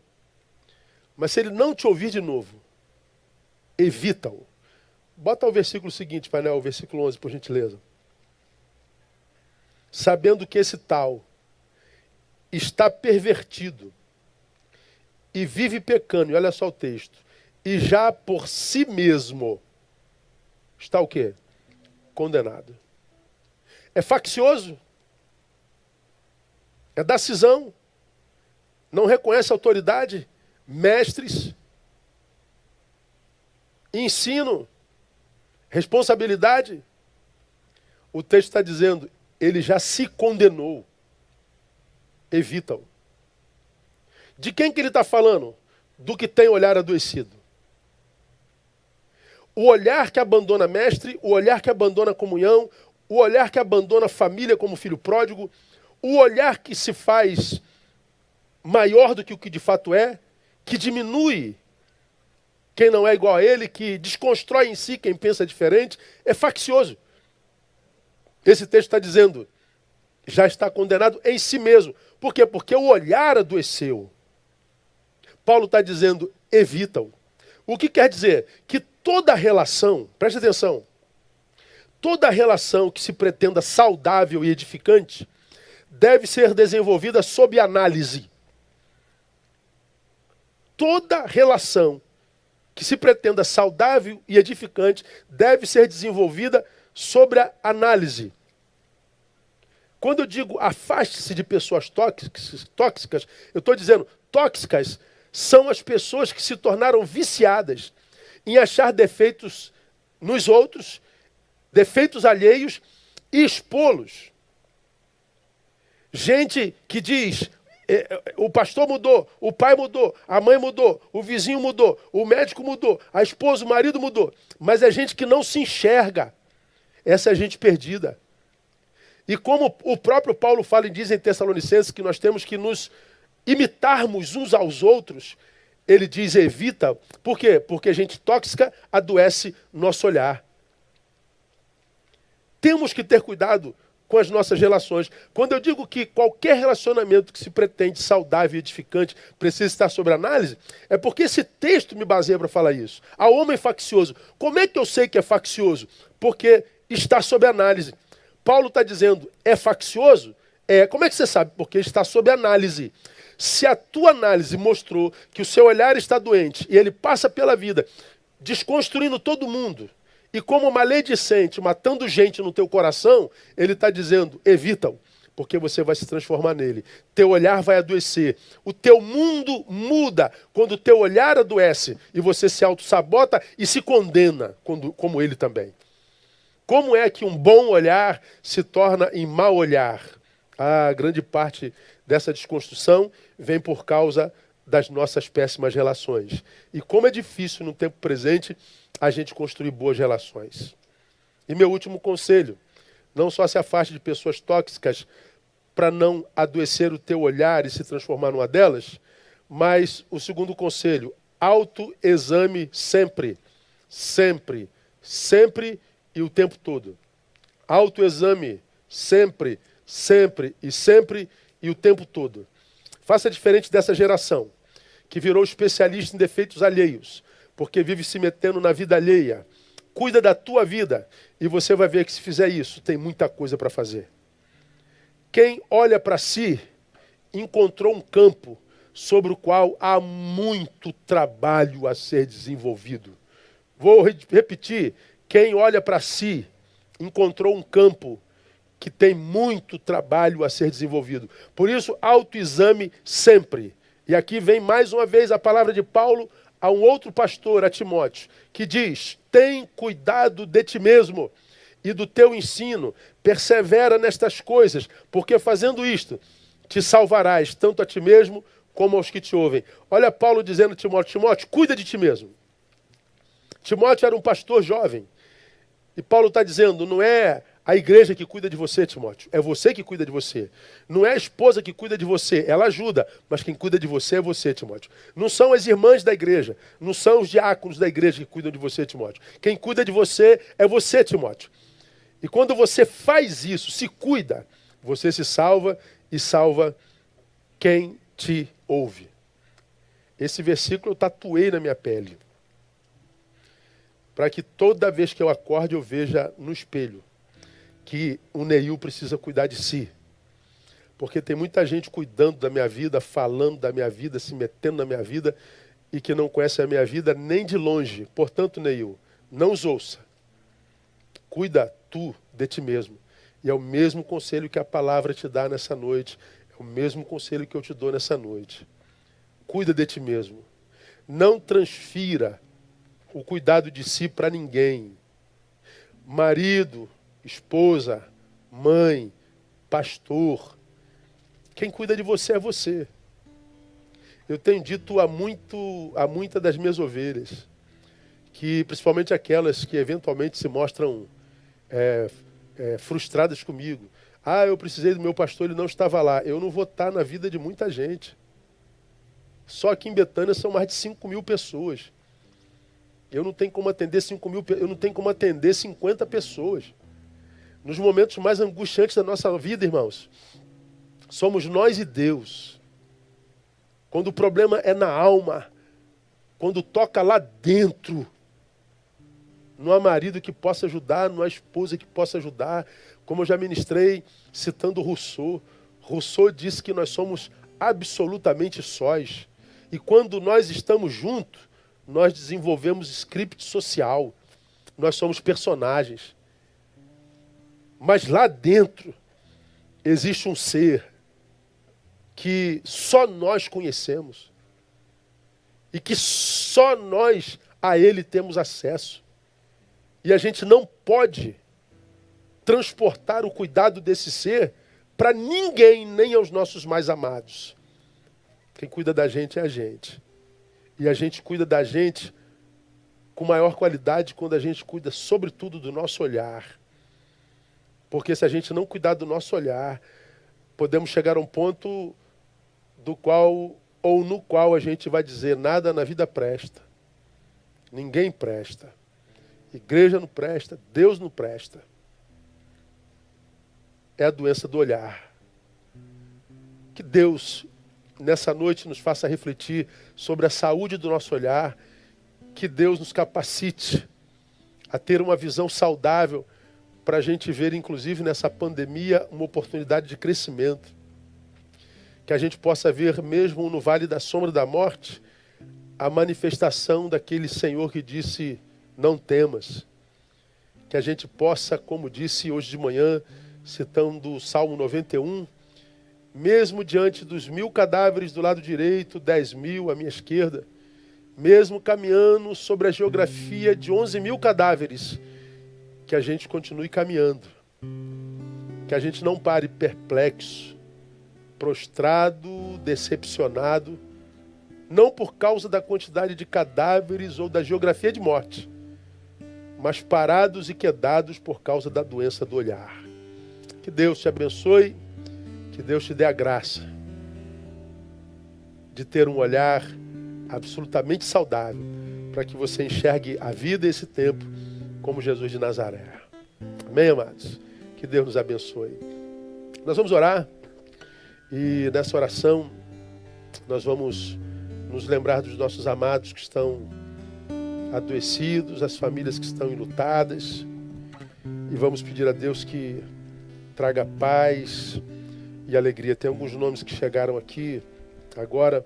Mas se ele não te ouvir de novo, evita-o. Bota o versículo seguinte, painel, o versículo 11, por gentileza. Sabendo que esse tal está pervertido e vive pecando, e olha só o texto, e já por si mesmo está o quê? Condenado. É faccioso, é da cisão, não reconhece autoridade, mestres, ensino, responsabilidade. O texto está dizendo, ele já se condenou. Evita-o. De quem que ele está falando? Do que tem olhar adoecido. O olhar que abandona mestre, o olhar que abandona comunhão, o olhar que abandona família como filho pródigo, o olhar que se faz maior do que o que de fato é, que diminui quem não é igual a ele, que desconstrói em si quem pensa diferente, é faccioso. Esse texto está dizendo, já está condenado em si mesmo. Por quê? Porque o olhar adoeceu. Paulo está dizendo, evita-o. O que quer dizer? Que toda relação, preste atenção, toda relação que se pretenda saudável e edificante deve ser desenvolvida sob análise. toda relação que se pretenda saudável e edificante deve ser desenvolvida sobre a análise. Quando eu digo afaste-se de pessoas tóxicas, eu estou dizendo tóxicas são as pessoas que se tornaram viciadas em achar defeitos nos outros, defeitos alheios e expô-los. Gente que diz, o pastor mudou, o pai mudou, a mãe mudou, o vizinho mudou, o médico mudou, a esposa, o marido mudou. Mas é gente que não se enxerga. Essa é a gente perdida. E como o próprio Paulo fala e diz em Tessalonicenses que nós temos que nos imitarmos uns aos outros, ele diz evita. Por quê? Porque gente tóxica adoece nosso olhar. Temos que ter cuidado com as nossas relações. Quando eu digo que qualquer relacionamento que se pretende saudável e edificante precisa estar sob análise, é porque esse texto me baseia para falar isso. Ao homem faccioso. Como é que eu sei que é faccioso? Porque está sob análise. Paulo está dizendo, é faccioso? Como é que você sabe? Porque está sob análise. Se a tua análise mostrou que o seu olhar está doente e ele passa pela vida desconstruindo todo mundo e como maledicente, matando gente no teu coração, ele está dizendo, evita-o, porque você vai se transformar nele. Teu olhar vai adoecer. O teu mundo muda quando o teu olhar adoece e você se auto-sabota e se condena, como ele também. Como é que um bom olhar se torna em mau olhar? A grande parte dessa desconstrução vem por causa das nossas péssimas relações. E como é difícil no tempo presente a gente construir boas relações. E meu último conselho, não só se afaste de pessoas tóxicas para não adoecer o teu olhar e se transformar numa delas, mas o segundo conselho, autoexame sempre, sempre, sempre e o tempo todo. Autoexame sempre, sempre e sempre e o tempo todo. Faça diferente dessa geração, que virou especialista em defeitos alheios, porque vive se metendo na vida alheia. Cuida da tua vida e você vai ver que se fizer isso, tem muita coisa para fazer. Quem olha para si, encontrou um campo sobre o qual há muito trabalho a ser desenvolvido. Vou repetir, quem olha para si, encontrou um campo que tem muito trabalho a ser desenvolvido. Por isso, autoexame sempre. E aqui vem mais uma vez a palavra de Paulo a um outro pastor, a Timóteo, que diz, tem cuidado de ti mesmo e do teu ensino, persevera nestas coisas, porque fazendo isto, te salvarás, tanto a ti mesmo como aos que te ouvem. Olha Paulo dizendo a Timóteo, Timóteo, cuida de ti mesmo. Timóteo era um pastor jovem. E Paulo está dizendo, não é a igreja que cuida de você, Timóteo. É você que cuida de você. Não é a esposa que cuida de você. Ela ajuda, mas quem cuida de você é você, Timóteo. Não são as irmãs da igreja. Não são os diáconos da igreja que cuidam de você, Timóteo. Quem cuida de você é você, Timóteo. E quando você faz isso, se cuida, você se salva e salva quem te ouve. Esse versículo eu tatuei na minha pele. Para que toda vez que eu acorde eu veja no espelho que o Neil precisa cuidar de si. Porque tem muita gente cuidando da minha vida, falando da minha vida, se metendo na minha vida e que não conhece a minha vida nem de longe. Portanto, Neil, não os ouça. Cuida tu de ti mesmo. E é o mesmo conselho que a palavra te dá nessa noite. É o mesmo conselho que eu te dou nessa noite. Cuida de ti mesmo. Não transfira o cuidado de si para ninguém. Marido, esposa, mãe, pastor. Quem cuida de você é você. Eu tenho dito a muitas das minhas ovelhas, que principalmente aquelas que eventualmente se mostram frustradas comigo. Eu precisei do meu pastor, ele não estava lá. Eu não vou estar na vida de muita gente. Só aqui em Betânia são mais de 5.000 pessoas. Eu não tenho como atender 5.000, eu não tenho como atender 50 pessoas. Nos momentos mais angustiantes da nossa vida, irmãos, somos nós e Deus. Quando o problema é na alma, quando toca lá dentro, não há marido que possa ajudar, não há esposa que possa ajudar. Como eu já ministrei, citando Rousseau. Rousseau disse que nós somos absolutamente sós. E quando nós estamos juntos, nós desenvolvemos script social. Nós somos personagens. Mas lá dentro existe um ser que só nós conhecemos. E que só nós a ele temos acesso. E a gente não pode transportar o cuidado desse ser para ninguém, nem aos nossos mais amados. Quem cuida da gente é a gente. E a gente cuida da gente com maior qualidade quando a gente cuida, sobretudo, do nosso olhar. Porque se a gente não cuidar do nosso olhar, podemos chegar a um ponto do qual, ou no qual a gente vai dizer, nada na vida presta. Ninguém presta. Igreja não presta, Deus não presta. É a doença do olhar. Que Deus, nessa noite, nos faça refletir sobre a saúde do nosso olhar. Que Deus nos capacite a ter uma visão saudável para a gente ver, inclusive, nessa pandemia, uma oportunidade de crescimento. Que a gente possa ver, mesmo no vale da sombra da morte, a manifestação daquele Senhor que disse, não temas. Que a gente possa, como disse hoje de manhã, citando o Salmo 91, mesmo diante dos 1000 cadáveres do lado direito, 10.000 à minha esquerda, mesmo caminhando sobre a geografia de 11.000 cadáveres, que a gente continue caminhando. Que a gente não pare perplexo, prostrado, decepcionado, não por causa da quantidade de cadáveres ou da geografia de morte, mas parados e quedados por causa da doença do olhar. Que Deus te abençoe, que Deus te dê a graça de ter um olhar absolutamente saudável, para que você enxergue a vida e esse tempo como Jesus de Nazaré. Amém, amados? Que Deus nos abençoe. Nós vamos orar e nessa oração nós vamos nos lembrar dos nossos amados que estão adoecidos, as famílias que estão enlutadas, e vamos pedir a Deus que traga paz e alegria. Tem alguns nomes que chegaram aqui agora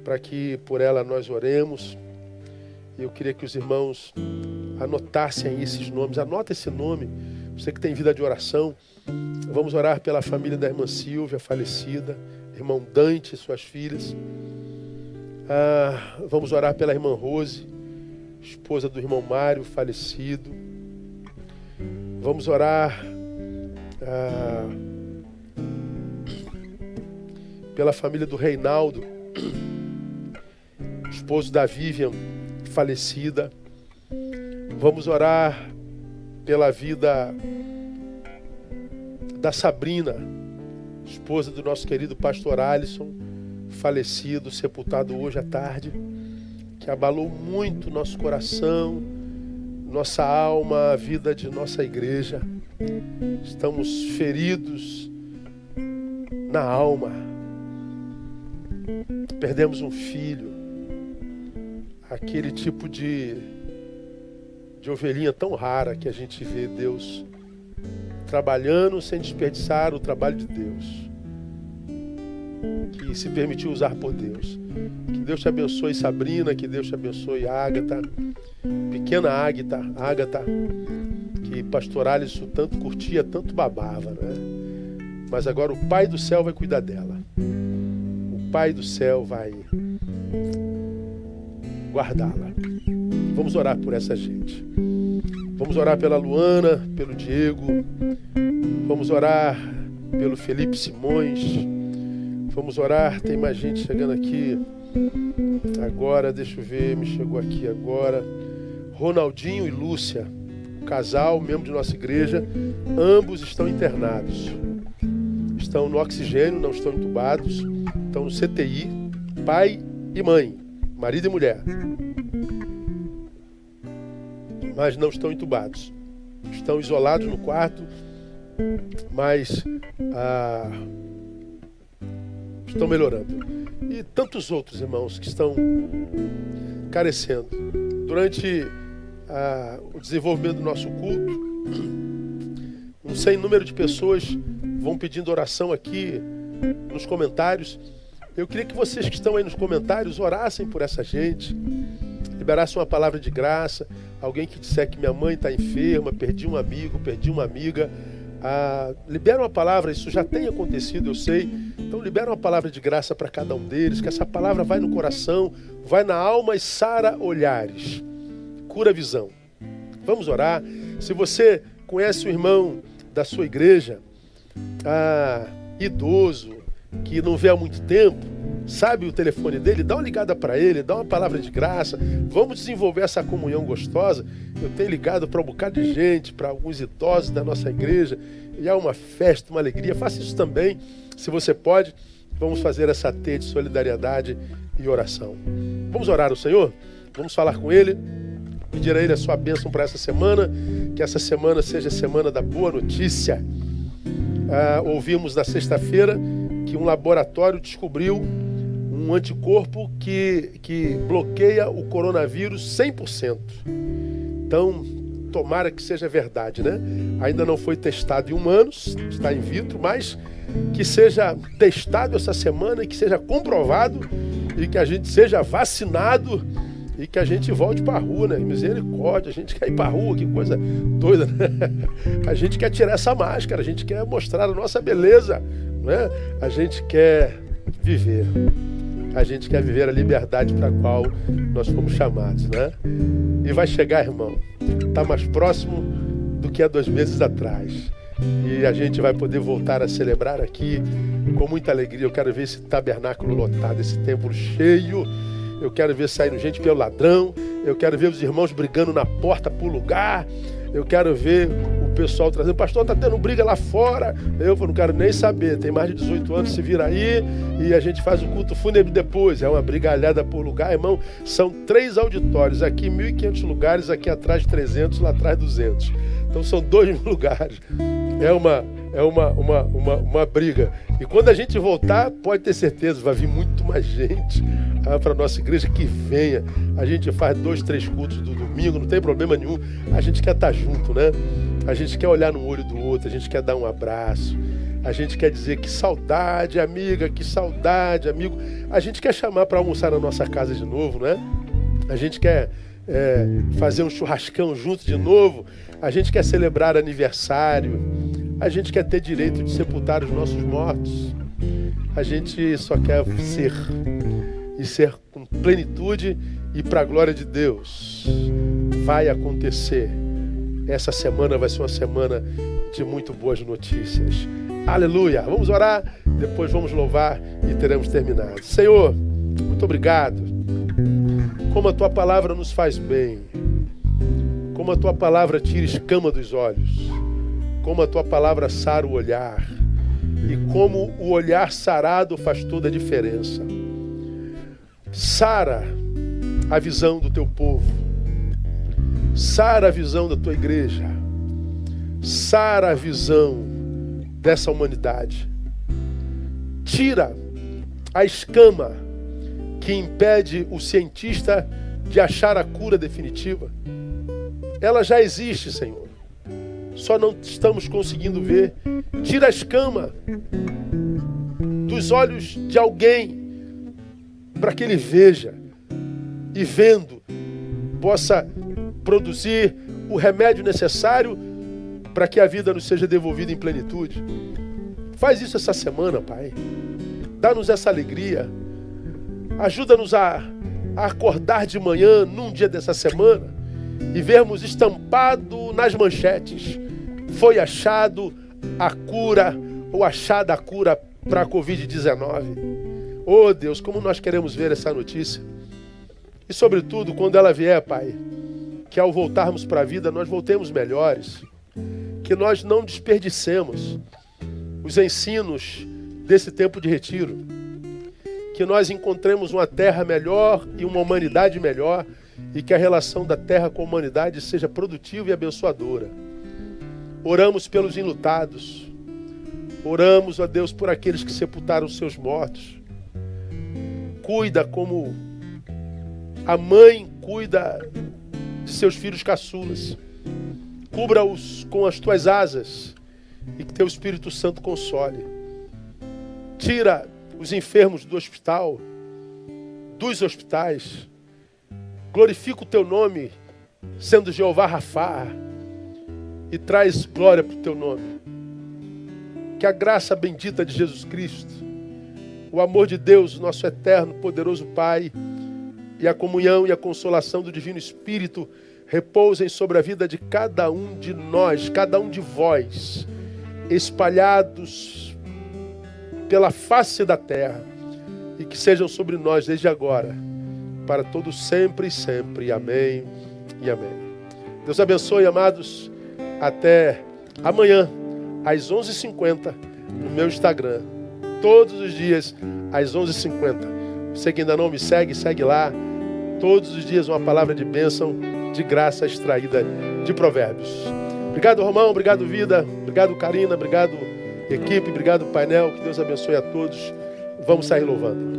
para que por ela nós oremos. Eu queria que os irmãos anotassem esses nomes. Anota esse nome, você que tem vida de oração. Vamos orar pela família da irmã Silvia, falecida, irmão Dante e suas filhas. Vamos orar pela irmã Rose, esposa do irmão Mário, falecido. Vamos orar pela família do Reinaldo, esposo da Vivian, falecida. Vamos orar pela vida da Sabrina, esposa do nosso querido pastor Alisson, falecido, sepultado hoje à tarde, que abalou muito nosso coração, nossa alma, a vida de nossa igreja. Estamos feridos na alma. Perdemos um filho, aquele tipo de ovelhinha tão rara que a gente vê Deus trabalhando sem desperdiçar o trabalho de Deus, que se permitiu usar por Deus. Que Deus te abençoe, Sabrina, que Deus te abençoe, Ágata, pequena Ágata, que pastor Alisson tanto curtia, tanto babava, né? Mas agora o Pai do Céu vai cuidar dela. O Pai do Céu vai guardá-la. Vamos orar por essa gente. Vamos orar pela Luana, pelo Diego. Vamos orar pelo Felipe Simões. Vamos orar, tem mais gente chegando aqui agora, deixa eu ver, me chegou aqui agora. Ronaldinho e Lúcia, o casal, membro de nossa igreja, ambos estão internados. Estão no oxigênio, não estão entubados, estão no CTI, pai e mãe, marido e mulher. Mas não estão entubados. Estão isolados no quarto, mas estão melhorando. E tantos outros irmãos que estão carecendo. Durante o desenvolvimento do nosso culto, um sem número de pessoas vão pedindo oração aqui nos comentários, Eu queria que vocês que estão aí nos comentários orassem por essa gente, liberassem uma palavra de graça. Alguém que disser que minha mãe está enferma, perdi um amigo, perdi uma amiga. Libera uma palavra, isso já tem acontecido, eu sei. Então libera uma palavra de graça para cada um deles, que essa palavra vai no coração, vai na alma e sara olhares, cura a visão. Vamos orar. Se você conhece o irmão da sua igreja, idoso, que não vê há muito tempo, sabe o telefone dele, dá uma ligada para ele, dá uma palavra de graça. Vamos desenvolver essa comunhão gostosa. Eu tenho ligado para um bocado de gente, para alguns idosos da nossa igreja, e há uma festa, uma alegria. Faça isso também, se você pode. Vamos fazer essa teia de solidariedade e oração. Vamos orar ao Senhor? Vamos falar com Ele, pedir a Ele a sua bênção para essa semana, que essa semana seja a semana da boa notícia. Ouvimos na sexta-feira que um laboratório descobriu um anticorpo que bloqueia o coronavírus 100%. Então, tomara que seja verdade, né? Ainda não foi testado em humanos, está in vitro, mas que seja testado essa semana e que seja comprovado e que a gente seja vacinado e que a gente volte para a rua, né? Misericórdia, a gente quer ir para a rua, que coisa doida, né? A gente quer tirar essa máscara, a gente quer mostrar a nossa beleza, né? A gente quer viver. A gente quer viver a liberdade para a qual nós fomos chamados, né? E vai chegar, irmão. Está mais próximo do que há 2 meses atrás. E a gente vai poder voltar a celebrar aqui com muita alegria. Eu quero ver esse tabernáculo lotado, esse templo cheio. Eu quero ver saindo gente pelo ladrão. Eu quero ver os irmãos brigando na porta por lugar. Eu quero ver o pessoal trazendo, pastor, tá tendo briga lá fora. Eu não quero nem saber, tem mais de 18 anos, se vira aí e a gente faz o culto fúnebre depois. É uma brigalhada por lugar, irmão. São 3 auditórios, aqui 1.500 lugares, aqui atrás 300, lá atrás 200. Então são 2.000 lugares. É uma briga. E quando a gente voltar, pode ter certeza, vai vir muito mais gente para a nossa igreja, que venha. A gente faz 2, 3 cultos do domingo, não tem problema nenhum. A gente quer estar junto, né? A gente quer olhar no olho do outro, a gente quer dar um abraço. A gente quer dizer que saudade, amiga, que saudade, amigo. A gente quer chamar para almoçar na nossa casa de novo, né? A gente quer fazer um churrascão junto de novo. A gente quer celebrar aniversário. A gente quer ter direito de sepultar os nossos mortos. A gente só quer ser. E ser com plenitude e para a glória de Deus. Vai acontecer. Essa semana vai ser uma semana de muito boas notícias. Aleluia! Vamos orar, depois vamos louvar e teremos terminado. Senhor, muito obrigado. Como a Tua palavra nos faz bem. Como a Tua palavra tira escama dos olhos. Como a Tua palavra sara o olhar. E como o olhar sarado faz toda a diferença. Sara a visão do Teu povo. Sara a visão da Tua igreja. Sara a visão dessa humanidade. Tira a escama que impede o cientista de achar a cura definitiva. Ela já existe, Senhor. Só não estamos conseguindo ver. Tira a escama dos olhos de alguém para que ele veja e vendo possa produzir o remédio necessário para que a vida nos seja devolvida em plenitude. Faz isso essa semana, Pai. Dá-nos essa alegria. Ajuda-nos a acordar de manhã, num dia dessa semana, e vermos estampado nas manchetes: foi achado a cura, ou achada a cura para a Covid-19. Oh Deus, como nós queremos ver essa notícia. E sobretudo, quando ela vier, Pai, que ao voltarmos para a vida, nós voltemos melhores. Que nós não desperdicemos os ensinos desse tempo de retiro. Que nós encontremos uma terra melhor e uma humanidade melhor. E que a relação da terra com a humanidade seja produtiva e abençoadora. Oramos pelos enlutados. Oramos, ó Deus, por aqueles que sepultaram seus mortos. Cuida como a mãe cuida de seus filhos caçulas. Cubra-os com as tuas asas e que teu Espírito Santo console. Tira os enfermos do hospital, dos hospitais. Glorifica o teu nome, sendo Jeová Rafá, e traz glória para o teu nome. Que a graça bendita de Jesus Cristo, o amor de Deus, nosso eterno, poderoso Pai, e a comunhão e a consolação do Divino Espírito repousem sobre a vida de cada um de nós, cada um de vós, espalhados pela face da terra, e que sejam sobre nós desde agora, para todos sempre e sempre. Amém e amém. Deus abençoe, amados. Até amanhã, às 11h50, no meu Instagram. Todos os dias, às 11h50. Você que ainda não me segue, segue lá. Todos os dias uma palavra de bênção, de graça extraída de Provérbios. Obrigado, Romão. Obrigado, Vida. Obrigado, Karina. Obrigado, equipe. Obrigado, painel. Que Deus abençoe a todos. Vamos sair louvando.